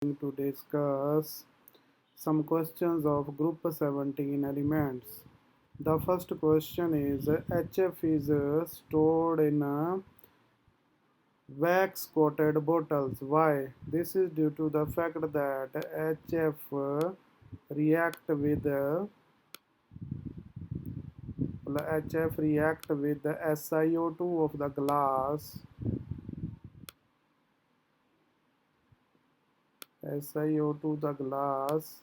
to discuss some questions of group 17 elements. The first question is HF is stored in wax coated bottles. Why? This is due to the fact that HF react with the SiO2 of the glass, SiO2 the glass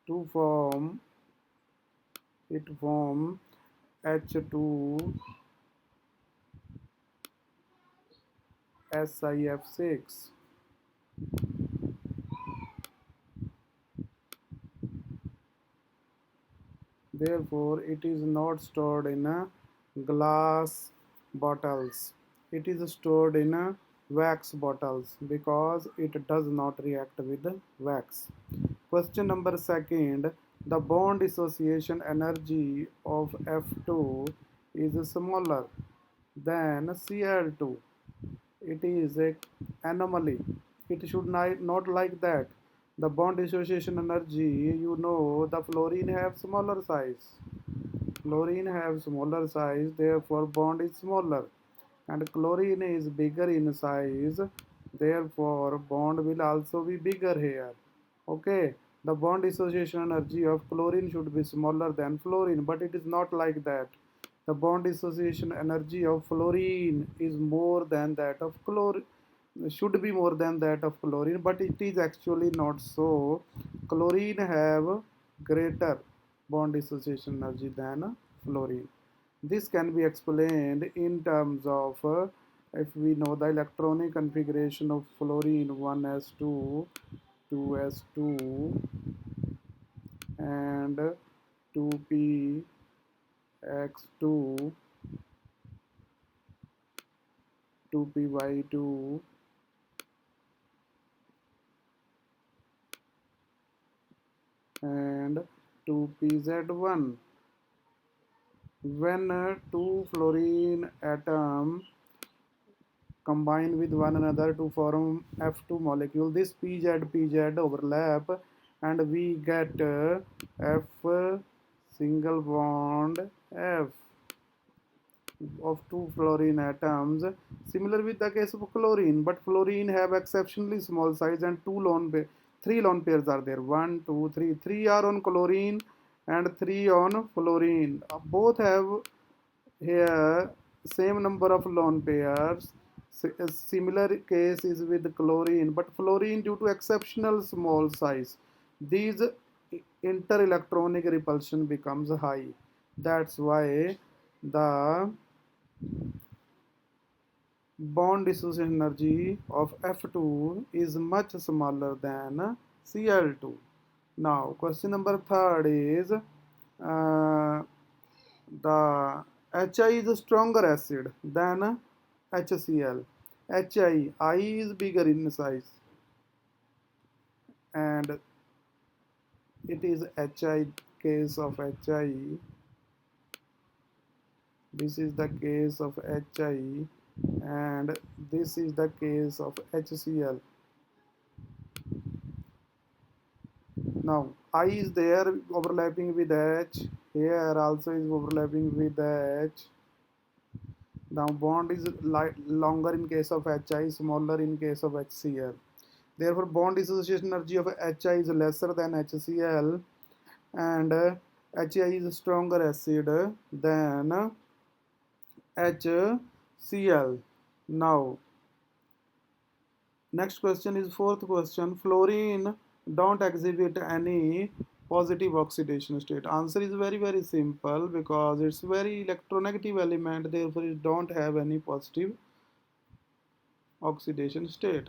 to form it form H2 SiF6. Therefore, it is not stored in glass bottles. It is stored in wax bottles because it does not react with wax. Question number second. The bond dissociation energy of F2 is smaller than Cl2. It is a anomaly. It should not like that. The bond dissociation energy, the fluorine have smaller size. Fluorine have smaller size, therefore bond is smaller. And chlorine is bigger in size, therefore bond will also be bigger here. Okay, the bond dissociation energy of chlorine should be smaller than fluorine, but it is not like that. The bond dissociation energy of fluorine is more than that of chlorine, should be more than that of chlorine, but it is actually not so. Chlorine have greater bond dissociation energy than fluorine. This can be explained in terms of if we know the electronic configuration of fluorine 1s2, 2s2 and 2px2, 2py2 and 2pz1. When two fluorine atom combine with one another to form F2 molecule, this PZ overlap and we get F single bond F of two fluorine atoms. Similar with the case of chlorine, but fluorine have exceptionally small size and three lone pairs are there. One, two, three. Three are on chlorine and three on fluorine. Both have here same number of lone pairs. A similar case is with chlorine, but fluorine due to exceptional small size, these interelectronic repulsion becomes high. That's why the bond dissociation energy of F2 is much smaller than Cl2. Now, question number third is the HI is a stronger acid than HCl. I is bigger in size and it is HI case of HI. This is the case of HI and this is the case of HCl. Now I is there overlapping with H, here also is overlapping with H. Now bond is longer in case of HI, smaller in case of HCl. Therefore bond dissociation energy of HI is lesser than HCl and HI is a stronger acid than HCl. Now next question is fourth question. Fluorine don't exhibit any positive oxidation state. Answer is very simple because it's very electronegative element, therefore it don't have any positive oxidation state.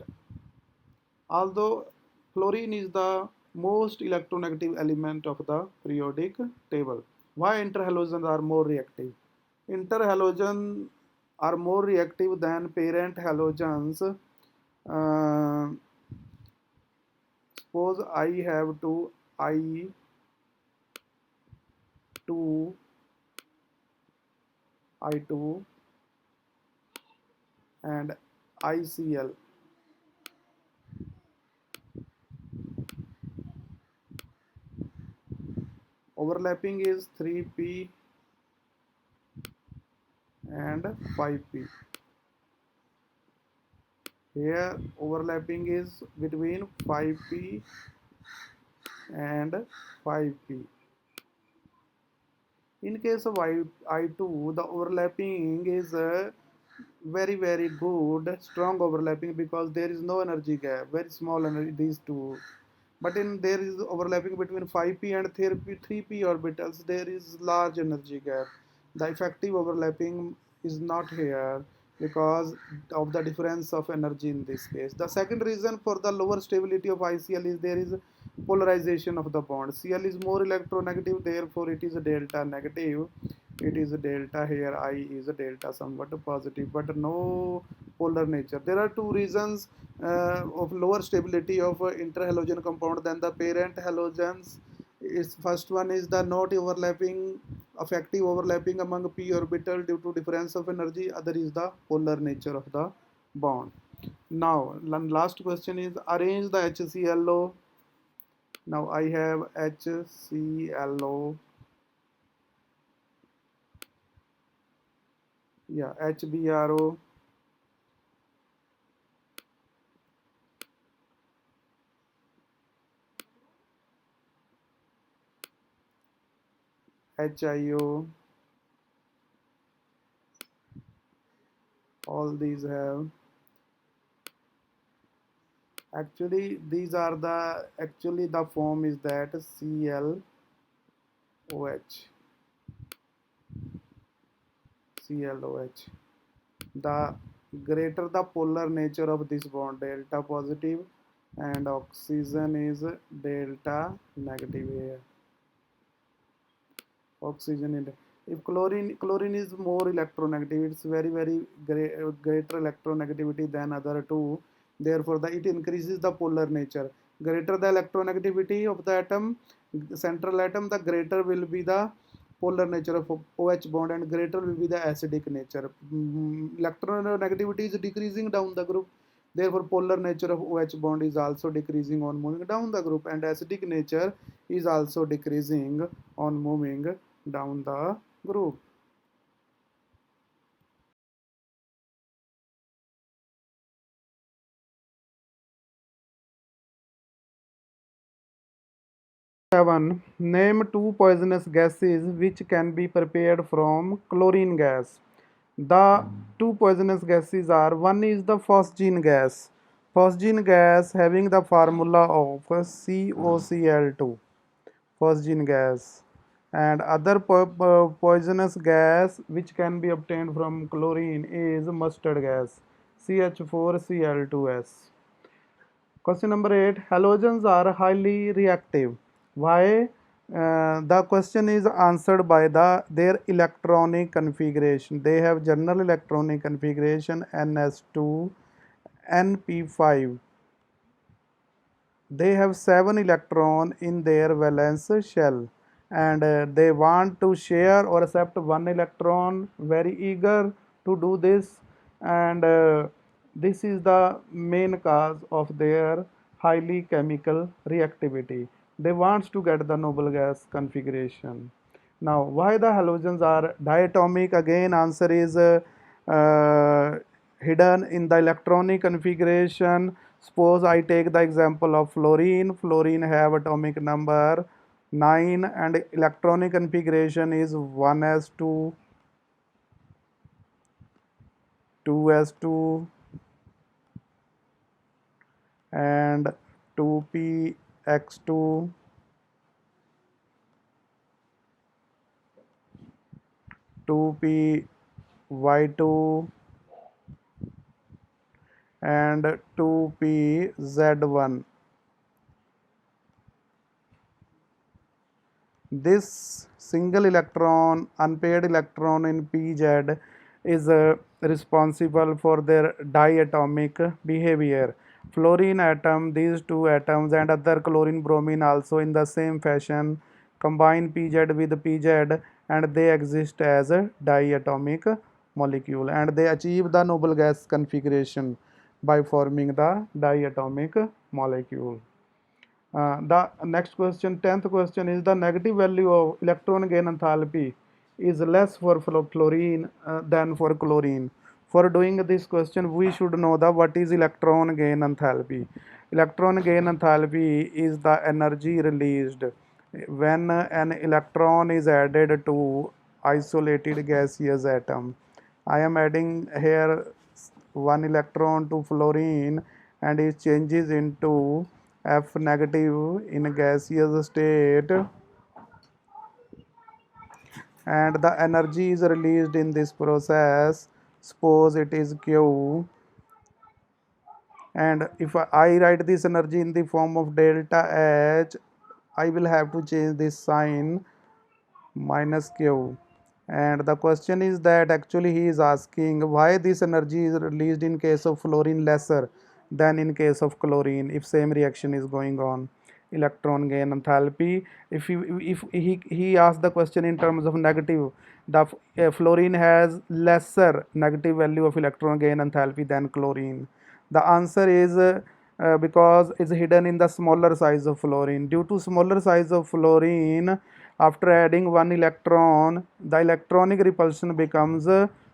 Although fluorine is the most electronegative element of the periodic table. Why interhalogens are more reactive? Interhalogens are more reactive than parent halogens. Uh, Suppose I have to I2 I2 and ICl. overlapping is 3p and 5p. Here overlapping is between 5p and 5p. In case of I2, the overlapping is very good, strong overlapping, because there is no energy gap, very small energy these two. But in there is overlapping between 5p and 3p orbitals, there is large energy gap. The effective overlapping is not here because of the difference of energy in this case. The second reason for the lower stability of ICl is there is polarization of the bond. Cl is more electronegative, therefore it is a delta negative. It is a delta here, I is a delta somewhat positive, but no polar nature. There are two reasons of lower stability of interhalogen compound than the parent halogens. Its first one is the not overlapping, effective overlapping among p orbital due to difference of energy. Other is the polar nature of the bond. Now last question is arrange the HClO. Now I have HClO, yeah, HBRO, HIO, all these have. Actually these are the, actually the form is that ClOH, ClOH. The greater the polar nature of this bond, delta positive, and oxygen is delta negative here. Oxygen in, if chlorine is more electronegative, it's very greater electronegativity than other two, therefore it increases the polar nature. Greater the electronegativity of the atom, central atom, the greater will be the polar nature of OH bond, and greater will be the acidic nature. Electronegativity is decreasing down the group, therefore polar nature of OH bond is also decreasing on moving down the group, and acidic nature is also decreasing on moving down the group. Seven. Name two poisonous gases which can be prepared from chlorine gas. The two poisonous gases are, one is the phosgene gas. Phosgene gas having the formula of COCl2. Phosgene gas. And other poisonous gas which can be obtained from chlorine is mustard gas, CH4Cl2S. Question number 8. Halogens are highly reactive. Why? The question is answered by their electronic configuration. They have general electronic configuration NS2, NP5. They have 7 electron in their valence shell, and they want to share or accept 1 electron, very eager to do this, and this is the main cause of their highly chemical reactivity. They want to get the noble gas configuration. Now why the halogens are diatomic? Again answer is uh, hidden in the electronic configuration. Suppose I take the example of fluorine. Fluorine have atomic number 9 and electronic configuration is 1s2, 2s2 and 2px2, 2py2 and 2pz1. This single electron, unpaired electron in pz is responsible for their diatomic behavior. Fluorine atom, these two atoms and other chlorine bromine also in the same fashion combine pz with pz, and they exist as a diatomic molecule, and they achieve the noble gas configuration by forming the diatomic molecule. The next question, 10th question, is the negative value of electron gain enthalpy is less for fluorine than for chlorine. For doing this question, we should know the what is electron gain enthalpy. Electron gain enthalpy is the energy released when an electron is added to isolated gaseous atom. I am adding here one electron to fluorine and it changes into F negative in a gaseous state, and the energy is released in this process. Suppose it is Q, and if I write this energy in the form of delta H, I will have to change this sign minus Q. And the question is that actually he is asking why this energy is released in case of fluorine lesser than in case of chlorine if same reaction is going on. Electron gain enthalpy, if he asked the question in terms of negative, the fluorine has lesser negative value of electron gain enthalpy than chlorine. The answer is because it's hidden in the smaller size of fluorine. Due to smaller size of fluorine, after adding one electron, the electronic repulsion becomes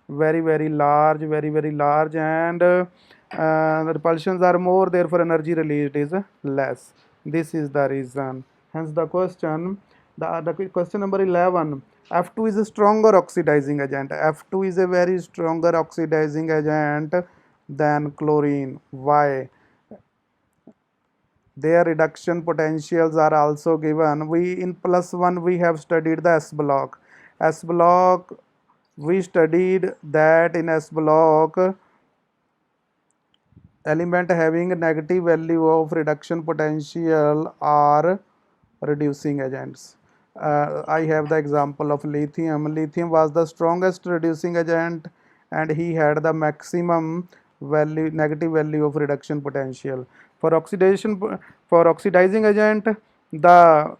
very very large, and the repulsions are more, therefore energy released is less. This is the reason. Hence the question, the question number 11, F2 is a stronger oxidizing agent. F2 is a very stronger oxidizing agent than chlorine. Why? Their reduction potentials are also given. We in plus one we have studied the S block. S block, we studied that in S block element having a negative value of reduction potential are reducing agents. I have the example of lithium. Lithium was the strongest reducing agent and he had the maximum value, negative value of reduction potential. For oxidation, for oxidizing agent, the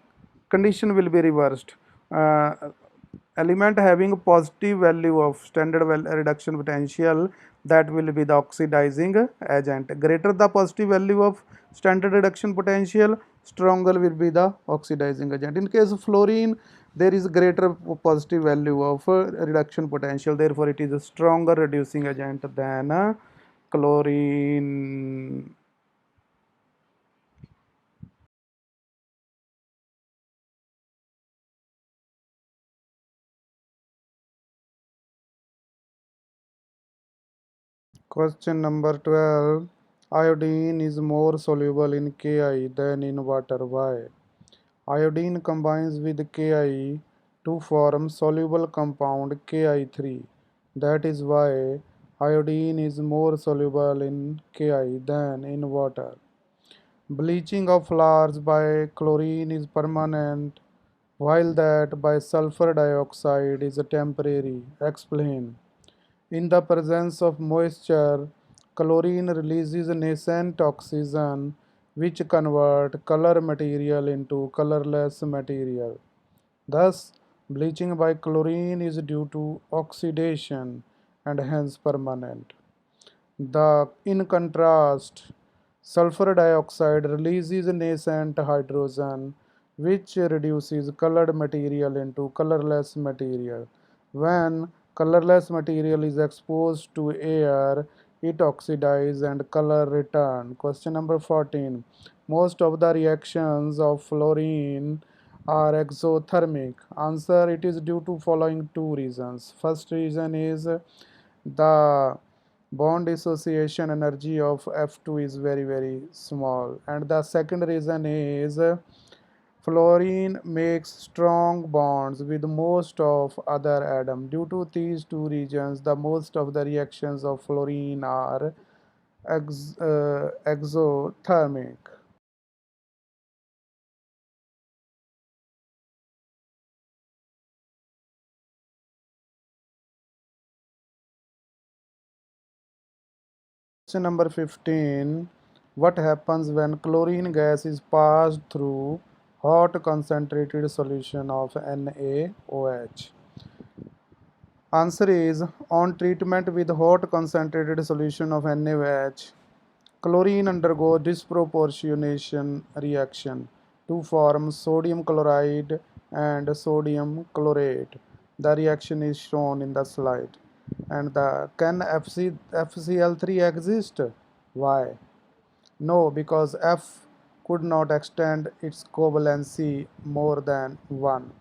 condition will be reversed. Uh, Element having a positive value of standard reduction potential, that will be the oxidizing agent. Greater the positive value of standard reduction potential, stronger will be the oxidizing agent. In case of fluorine, there is greater positive value of reduction potential, therefore it is a stronger reducing agent than chlorine. Question number 12. Iodine is more soluble in Ki than in water. Why? Iodine combines with Ki to form soluble compound Ki3. That is why iodine is more soluble in Ki than in water. Bleaching of flowers by chlorine is permanent, while that by sulfur dioxide is temporary. Explain. In the presence of moisture, chlorine releases nascent oxygen which convert color material into colorless material. Thus, bleaching by chlorine is due to oxidation and hence permanent. In contrast, sulfur dioxide releases nascent hydrogen which reduces colored material into colorless material. When colorless material is exposed to air, it oxidizes and color return. Question number 14. Most of the reactions of fluorine are exothermic. Answer, it is due to following two reasons. First reason is the bond dissociation energy of F2 is very small, and the second reason is fluorine makes strong bonds with most of other atom. Due to these two reasons, the most of the reactions of fluorine are exothermic. Question number 15. What happens when chlorine gas is passed through hot concentrated solution of NaOH? Answer is, on treatment with hot concentrated solution of NaOH, Chlorine undergoes disproportionation reaction to form sodium chloride and sodium chlorate. The reaction is shown in the slide. And the can FCl3 exist? Why? No, because F could not extend its covalency more than 1.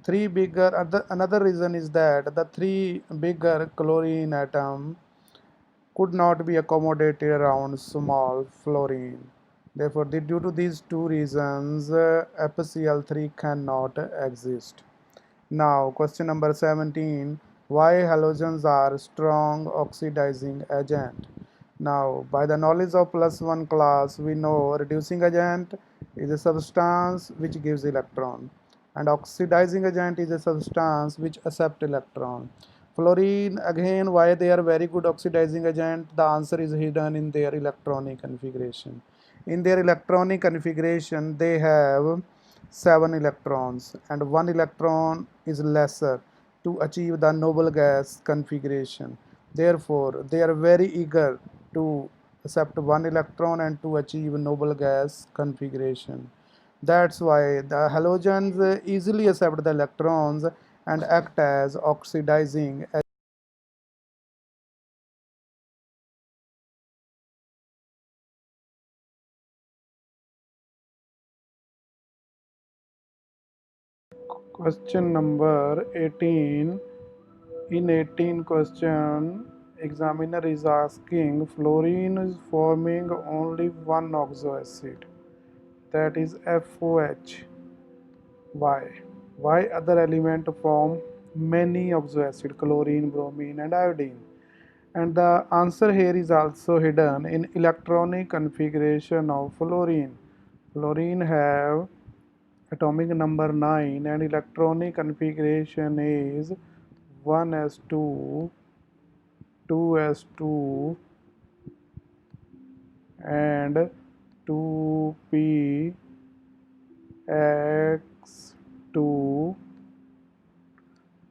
Another reason is that the three bigger chlorine atom could not be accommodated around small fluorine. Therefore, due to these two reasons, FCl3 cannot exist. Now, question number 17. Why halogens are strong oxidizing agent? Now, by the knowledge of plus one class, we know reducing agent is a substance which gives electron, and oxidizing agent is a substance which accept electron. Fluorine, again, why they are very good oxidizing agent? The answer is hidden in their electronic configuration. In their electronic configuration, they have 7 electrons, and 1 electron is lesser to achieve the noble gas configuration. Therefore, they are very eager to accept 1 electron and to achieve noble gas configuration. That's why the halogens easily accept the electrons and act as oxidizing. Question number 18. In 18 question, examiner is asking fluorine is forming only one oxo acid, that is FOH. Why? Why other element form many oxo acid, chlorine, bromine and iodine? And the answer here is also hidden in electronic configuration of fluorine. Fluorine have atomic number 9 and electronic configuration is 1s2, 2s2 and 2px2,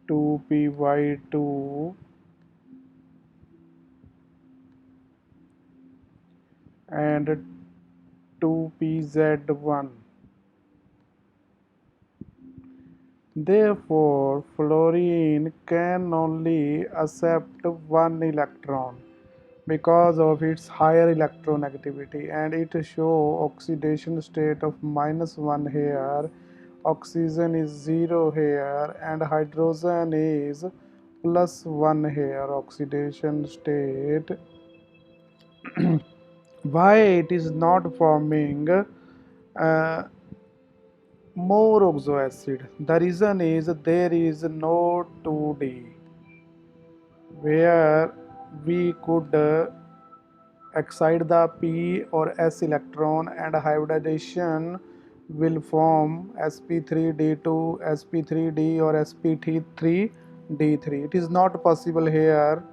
2py2 and 2pz1. Therefore, fluorine can only accept one electron because of its higher electronegativity, and it show oxidation state of -1 here, oxygen is 0 here, and hydrogen is +1 here, oxidation state. Why it is not forming more oxo acid? The reason is there is no 2D where we could excite the p or s electron, and hybridization will form sp3d2, sp3d or sp3d3. It is not possible here.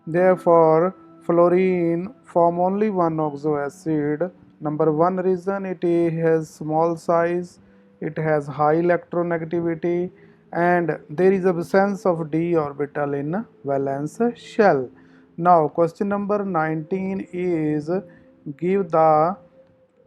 Therefore, fluorine form only one oxo acid. Number one reason, it has small size, it has high electronegativity, and there is absence of d orbital in valence shell. Now, question number 19 is give the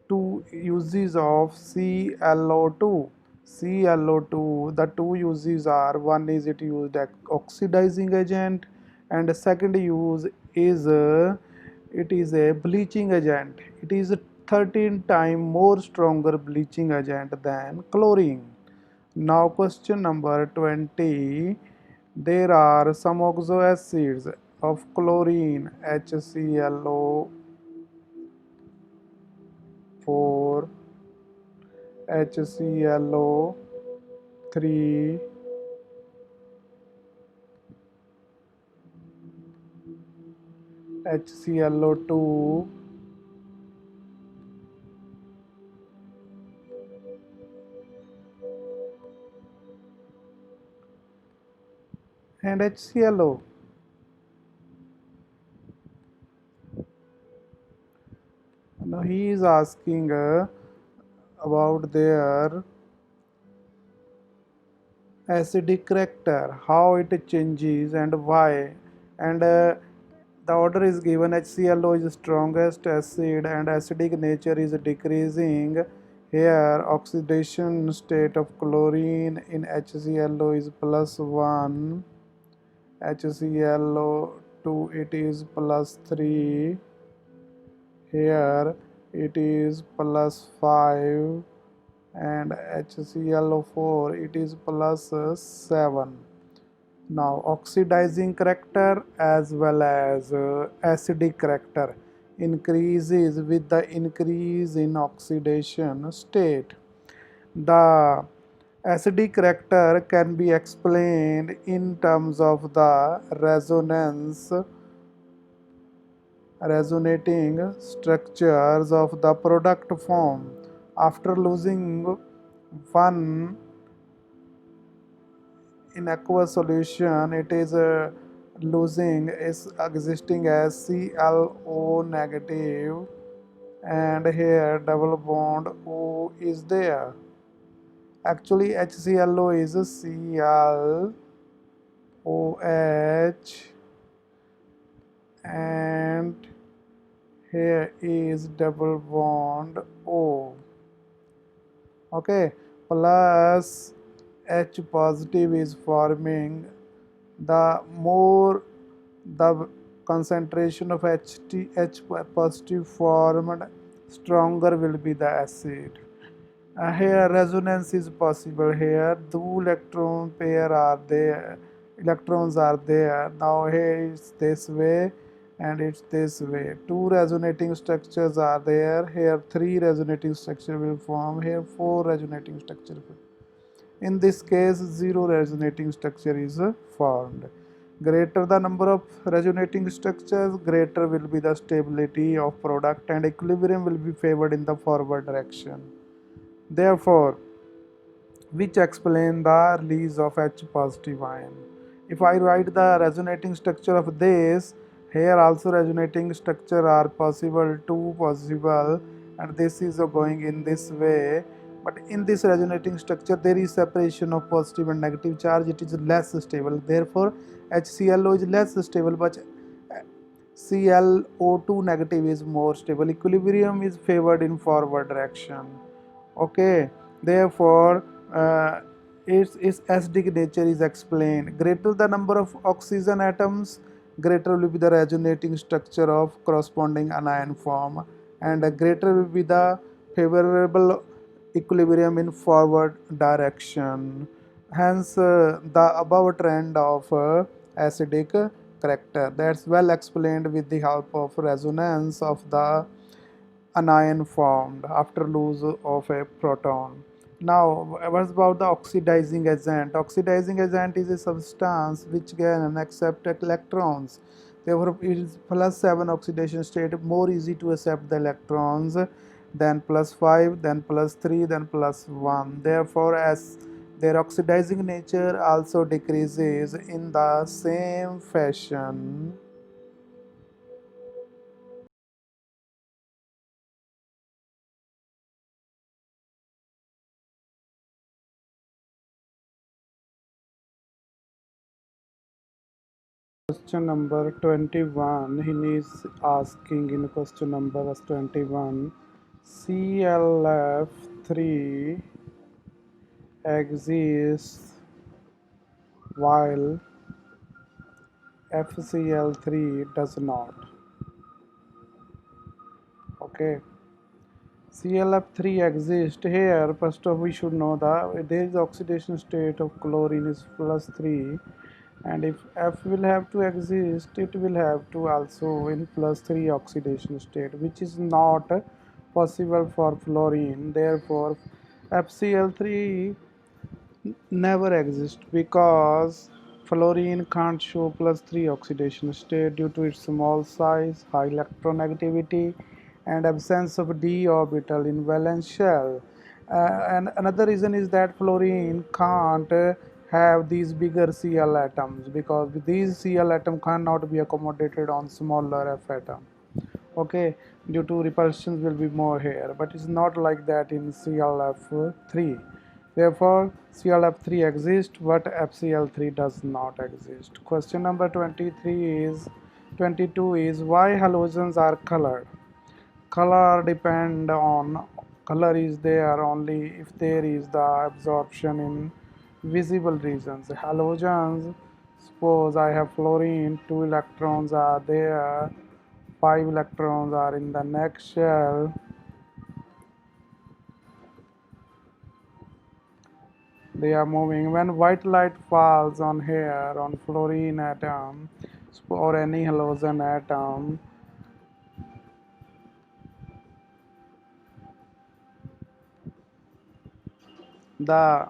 two uses of ClO2. ClO2, the two uses are, one is it used as oxidizing agent, and the second use is it is a bleaching agent. It is 13 times more stronger bleaching agent than chlorine. Now question number 20. There are some oxo acids of chlorine, HClO 4, HClO 3, HClO 2, and HClO. Now he is asking about their acidic character, how it changes and why, and The order is given: HClO is the strongest acid and acidic nature is decreasing. Here oxidation state of chlorine in HClO is +1, HClO2 it is +3, here it is +5, and HClO4 it is +7. Now oxidizing character as well as acidic character increases with the increase in oxidation state. The acidic character can be explained in terms of the resonating structures of the product form. After losing one in aqueous solution, it is losing is existing as ClO negative, and here double bond O is there. Actually HClO is ClOH, and here is double bond O. Okay, plus H positive is forming. The more the concentration of H positive formed, stronger will be the acid. Here resonance is possible. Here two electron pair are there, electrons are there. Now here it's this way and it's this way. Two resonating structures are there. Here three resonating structure will form. Here four resonating structure will. In this case, zero resonating structure is formed. Greater the number of resonating structures, greater will be the stability of product, and equilibrium will be favored in the forward direction. Therefore, which explain the release of H positive ion. If I write the resonating structure of this, here also resonating structure are possible, two possible, and this is going in this way. But in this resonating structure there is separation of positive and negative charge, it is less stable. Therefore HClO is less stable, but ClO2 negative is more stable. Equilibrium is favored in forward direction. Okay, therefore its acidic nature is explained. Greater the number of oxygen atoms, greater will be the resonating structure of corresponding anion form, and greater will be the favorable equilibrium in forward direction. Hence the above trend of acidic character. That's well explained with the help of resonance of the anion formed after loss of a proton. Now, what about the oxidizing agent? Oxidizing agent is a substance which can accept electrons. Therefore, it is +7 oxidation state, more easy to accept the electrons than +5, then +3, then +1. Therefore, as their oxidizing nature also decreases in the same fashion. Question number 21, he is asking in question number 21, ClF3 exists while FCl3 does not. Okay, ClF3 exists. Here first of all we should know that there is oxidation state of chlorine is +3, and if F will have to exist, it will have to also in +3 oxidation state, which is not possible for fluorine. Therefore FCl3 never exist, because fluorine can't show +3 oxidation state due to its small size, high electronegativity, and absence of d orbital in valence shell. And another reason is that fluorine can't have these bigger Cl atoms, because these Cl atom cannot be accommodated on smaller F atom. Okay, due to repulsions will be more here, but it's not like that in ClF3. Therefore ClF3 exists but FCl3 does not exist. Question number 23 is 22 is why halogens are colored. Color is there only if there is the absorption in visible regions. Halogens, suppose I have fluorine, 2 electrons are there, 5 electrons are in the next shell. They are moving. When white light falls on here on fluorine atom or any halogen atom, the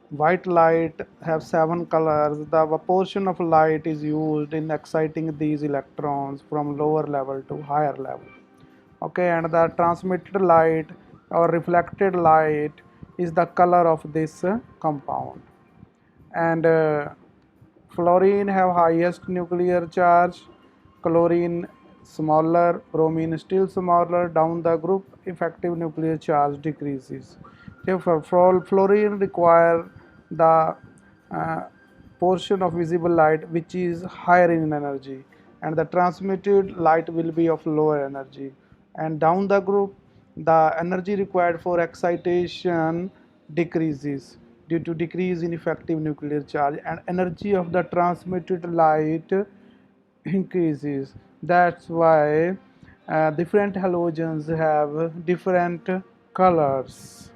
white light have 7 colors. The portion of light is used in exciting these electrons from lower level to higher level. Okay, and the transmitted light or reflected light is the color of this compound. And fluorine have highest nuclear charge, chlorine smaller, bromine still smaller. Down the group, effective nuclear charge decreases. Therefore, fluorine require the uh, portion of visible light which is higher in energy, and the transmitted light will be of lower energy. And down the group, the energy required for excitation decreases due to decrease in effective nuclear charge, and energy of the transmitted light increases. That's why different halogens have different colors.